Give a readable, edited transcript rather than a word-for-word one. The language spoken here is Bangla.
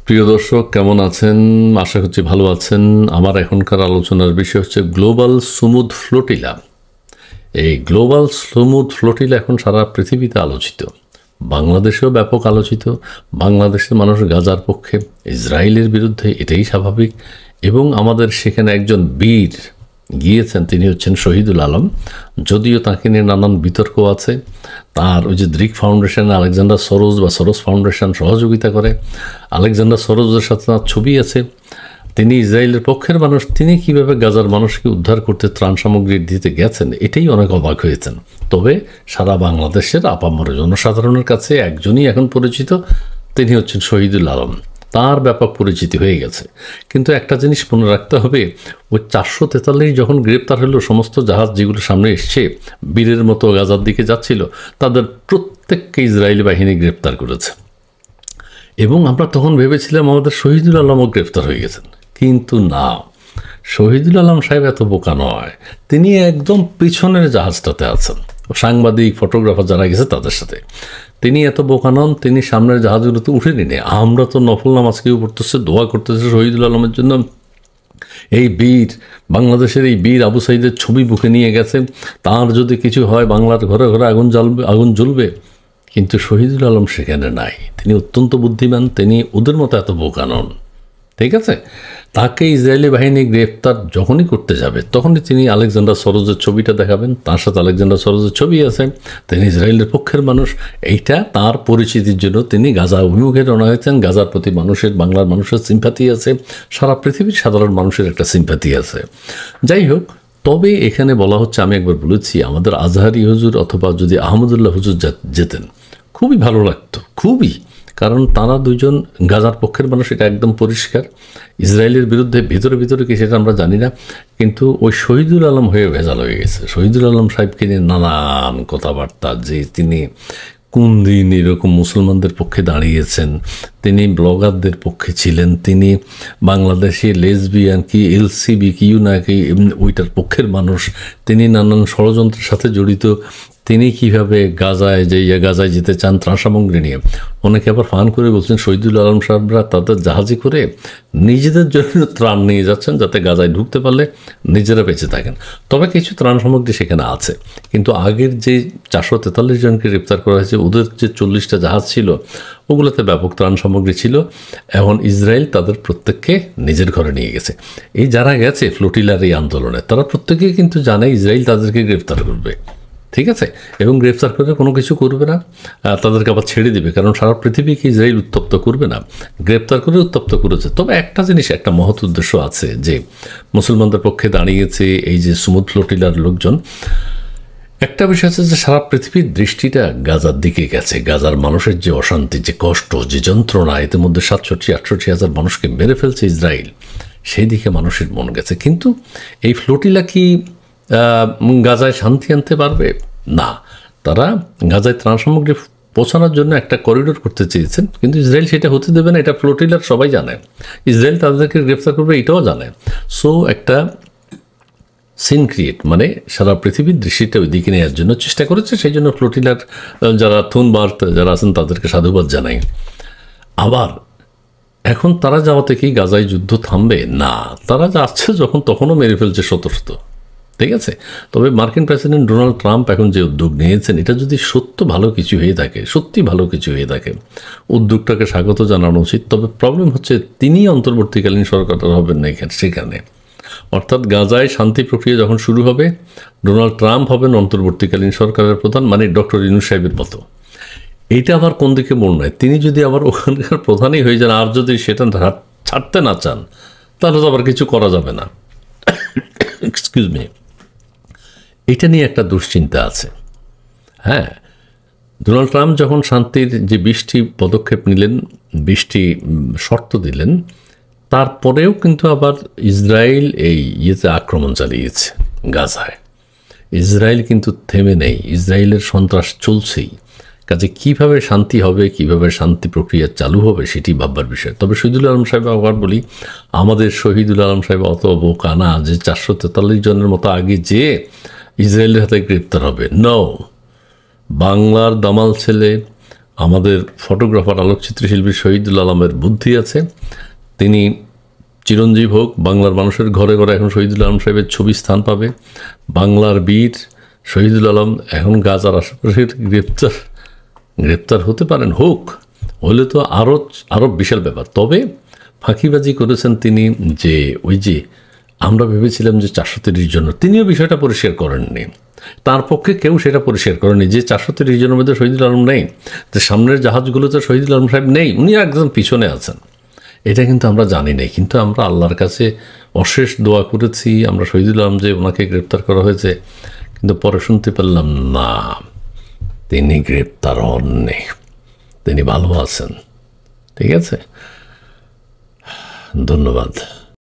প্রিয় দর্শক, কেমন আছেন? আশা করছি ভালো আছেন। আমার এখনকার আলোচনার বিষয় হচ্ছে গ্লোবাল সুমুদ ফ্লোটিলা। এই গ্লোবাল সুমুদ ফ্লোটিলা এখন সারা পৃথিবীতে আলোচিত, বাংলাদেশেও ব্যাপক আলোচিত। বাংলাদেশের মানুষ গাজার পক্ষে, ইসরায়েলের বিরুদ্ধে, এটাই স্বাভাবিক। এবং আমাদের সেখানে একজন বীর গিয়েছেন, তিনি হচ্ছেন শহীদুল আলম। যদিও তাকে নিয়ে নানান বিতর্ক আছে। তার ওই যে দ্রিক ফাউন্ডেশন, আলেকজান্ডার সরোজ বা সরোজ ফাউন্ডেশন সহযোগিতা করে। আলেকজান্ডার সরোজের সাথে তার ছবি আছে। তিনি ইসরায়েলের পক্ষের মানুষ। তিনি কিভাবে গাজার মানুষকে উদ্ধার করতে ত্রাণ সামগ্রী দিতে গেছেন, এটাই অনেক অবাক হয়েছেন। তবে সারা বাংলাদেশের আপামর জনসাধারণের কাছে একজনই এখন পরিচিত, তিনি হচ্ছেন শহীদুল আলম। তার ব্যাপক পরিচিতি হয়ে গেছে। কিন্তু একটা জিনিস মনে রাখতে হবে, ওই 443 যখন গ্রেপ্তার হলো, সমস্ত জাহাজ যেগুলো সামনে এসছে বীরের মতো গাজার দিকে যাচ্ছিল, তাদের প্রত্যেককে ইসরায়েলি বাহিনী গ্রেপ্তার করেছে। এবং আমরা তখন ভেবেছিলাম আমাদের শহীদুল আলমও গ্রেপ্তার হয়ে গেছেন, কিন্তু না, শহীদুল আলম সাহেব এত বোকা নয়। তিনি একদম পিছনের জাহাজটাতে আছেন, সাংবাদিক ফটোগ্রাফার যারা গেছে তাদের সাথে। তিনি এত বোকা নন, তিনি সামনের জাহাজগুলোতে উঠে নিনে। আমরা তো নফল নামাজ কেউ পড়তেছে, দোয়া করতেছে শহীদুল আলমের জন্য। এই বীর, বাংলাদেশের এই বীর আবু সাইদের ছবি বুকে নিয়ে গেছে, তার যদি কিছু হয় বাংলার ঘরে ঘরে আগুন জ্বলবে। কিন্তু শহীদুল আলম সেখানে নাই। তিনি অত্যন্ত বুদ্ধিমান, তিনি ওদের মতো এত বোকা নন। ঠিক আছে, তাকে ইসরায়েলি বাহিনী গ্রেফতার যখনই করতে যাবে, তখনই তিনি আলেকজান্ডার সরোজের ছবিটা দেখাবেন। তার সাথে আলেকজান্ডার সরোজের ছবি আছে, তিনি ইসরায়েলের পক্ষের মানুষ। এইটা তার পরিচিতির জন্য তিনি গাজা অভিমুখে রওনা হয়েছেন। গাজার প্রতি মানুষের, বাংলার মানুষের সিম্প্যাথি আছে, সারা পৃথিবীর সাধারণ মানুষের একটা সিম্প্যাথি আছে। যাই হোক, তবে এখানে বলা হচ্ছে, আমি একবার বলেছি, আমাদের আজহারি হুজুর অথবা যদি আহমদুল্লাহ হুজুর যেতেন খুবই ভালো লাগতো, খুবই। কারণ তারা দুজন গাজার পক্ষের মানুষ, এটা একদম পরিষ্কার। ইসরায়েলের বিরুদ্ধে ভিতরে ভিতরে কি সেটা আমরা জানি না, কিন্তু ওই শহীদুল আলম হয়ে ভেজাল হয়ে গেছে। শহীদুল আলম সাহেবকে নিয়ে নানান কথাবার্তা, যে তিনি কোন দিন এরকম মুসলমানদের পক্ষে দাঁড়িয়েছেন, তিনি ব্লগারদের পক্ষে ছিলেন, তিনি বাংলাদেশে লেসবিয়ান কি এলসিবি কি নাকি ওইটার পক্ষের মানুষ, তিনি নানান ষড়যন্ত্রের সাথে জড়িত। তিনি কিভাবে গাজায় যেতে চান ত্রাণ সামগ্রী নিয়ে। অনেকে আবার ফান করে বলছেন শহীদুল আলম সাহেবরা তাদের জাহাজে করে নিজেদের জন্য ত্রাণ নিয়ে যাচ্ছেন, যাতে গাজায় ঢুকতে পারলে নিজেরা বেঁচে থাকেন। তবে কিছু ত্রাণ সামগ্রী সেখানে আছে, কিন্তু আগের যে 443 জনকে গ্রেপ্তার করা হয়েছে, ওদের যে 40টা জাহাজ ছিল, ওগুলোতে ব্যাপক ত্রাণ সামগ্রী ছিল। এখন ইসরায়েল তাদের প্রত্যেককে নিজের ঘরে নিয়ে গেছে। এই যারা গেছে ফ্লোটিলার এই আন্দোলনে, তারা প্রত্যেকেই কিন্তু জানে ইসরায়েল তাদেরকে গ্রেপ্তার করবে। ঠিক আছে, এবং গ্রেফতার করে কোনো কিছু করবে না, তাদেরকে আবার ছেড়ে দেবে। কারণ সারা পৃথিবীকে ইসরায়েল উত্তপ্ত করবে না, গ্রেফতার করে উত্তপ্ত করেছে। তবে একটা জিনিস, একটা মহৎ উদ্দেশ্য আছে, যে মুসলমানদের পক্ষে দাঁড়িয়েছে এই যে সুমুদ ফ্লোটিলার লোকজন। একটা বিষয় আছে যে সারা পৃথিবীর দৃষ্টিটা গাজার দিকে গেছে। গাজার মানুষের যে অশান্তি, যে কষ্ট, যে যন্ত্রণা, এতে মধ্যে 67-68 হাজার মানুষকে মেরে ফেলছে ইসরায়েল, সেই দিকে মানুষের মন গেছে। কিন্তু এই ফ্লোটিলা কি গাজায় শান্তি আনতে পারবে? না। তারা গাজায় ত্রাণ সামগ্রী পৌঁছানোর জন্য একটা করিডোর করতে চেয়েছেন, কিন্তু ইসরায়েল সেটা হতে দেবে না। এটা ফ্লোটিলার সবাই জানে, ইসরায়েল তাদেরকে গ্রেফতার করবে এটাও জানে। সো একটা সিন ক্রিয়েট, মানে সারা পৃথিবীর দৃষ্টিটা ওই দিকে নেওয়ার জন্য চেষ্টা করেছে। সেই জন্য ফ্লোটিলার যারা থুনবার্ত যারা আছেন তাদেরকে সাধুবাদ জানাই। আবার এখন তারা যাওয়াতে কি গাজায় যুদ্ধ থামবে? না, তারা যাচ্ছে যখন তখনও মেরে ফেলছে শত শত। ঠিক আছে, তবে মার্কিন প্রেসিডেন্ট ডোনাল্ড ট্রাম্প এখন যে উদ্যোগ নিয়েছেন, এটা যদি ভালো কিছু হয়ে থাকে, সত্যি ভালো কিছু হয়ে থাকে, উদ্যোগটাকে স্বাগত জানানো উচিত। তবে প্রবলেম হচ্ছে, তিনি অন্তর্বর্তীকালীন সরকার হবেন না সেখানে। অর্থাৎ গাজায় শান্তি প্রক্রিয়া যখন শুরু হবে, ডোনাল্ড ট্রাম্প হবেন অন্তর্বর্তীকালীন সরকারের প্রধান, মানে ডক্টর ইউনূস সাহেবের মতো। এইটা আবার কোন দিকে মন নয়, তিনি যদি আবার ওখানকার প্রধানই হয়ে যান, আর যদি সেটা ছাড়তে না চান, তাহলে তো আবার কিছু করা যাবে না। এক্সকিউজ মি, এটা নিয়ে একটা দুশ্চিন্তা আছে। হ্যাঁ, ডোনাল্ড ট্রাম্প যখন শান্তির যে 20টি পদক্ষেপ নিলেন, 20টি শর্ত দিলেন, তারপরেও কিন্তু আবার ইসরায়েল এই আক্রমণ চালিয়েছে গাজায়। ইসরায়েল কিন্তু থেমে নেই, ইসরায়েলের সন্ত্রাস চলছেই। কাজে কীভাবে শান্তি হবে, কীভাবে শান্তি প্রক্রিয়া চালু হবে, সেটি ভাববার বিষয়। তবে শহীদুল আলম সাহেব, আবার বলি, আমাদের শহীদুল আলম সাহেব অত বোকা না যে 443 জনের মতো আগে যে ইসরায়েলের হাতে গ্রেপ্তার হবে। বাংলার দামাল ছেলে, আমাদের ফটোগ্রাফার আলোকচিত্রী শিল্পী শহীদুল আলমের বুদ্ধি আছে, তিনি চিরঞ্জীব হোক, বাংলার মানুষের ঘরে ঘরে এখন শহীদুল আলম সাহেবের ছবি স্থান পাবে। বাংলার বীর শহীদুল আলম এখন গাজার আশেপাশে গ্রেপ্তার হতে পারেন, হোক, হলে তো আরও বিশাল ব্যাপার। তবে ফাঁকিবাজি করেছেন তিনি, যে ওই যে আমরা ভেবেছিলাম যে 430 জন, তিনিও বিষয়টা পরিষ্কার করেননি, তার পক্ষে কেউ সেটা পরিষ্কার করেনি যে 430 জনের মধ্যে শহীদুল আলম নেই, যে সামনের জাহাজগুলোতে শহীদুল আলম সাহেব নেই, উনি একদম পিছনে আছেন। এটা কিন্তু আমরা জানি নাই, কিন্তু আমরা আল্লাহর কাছে অশেষ দোয়া করেছি আমরা শহীদুল আলম যে ওনাকে গ্রেপ্তার করা হয়েছে, কিন্তু পরে শুনতে পারলাম না, তিনি গ্রেপ্তার হননি, তিনি ভালো আছেন। ঠিক আছে, ধন্যবাদ।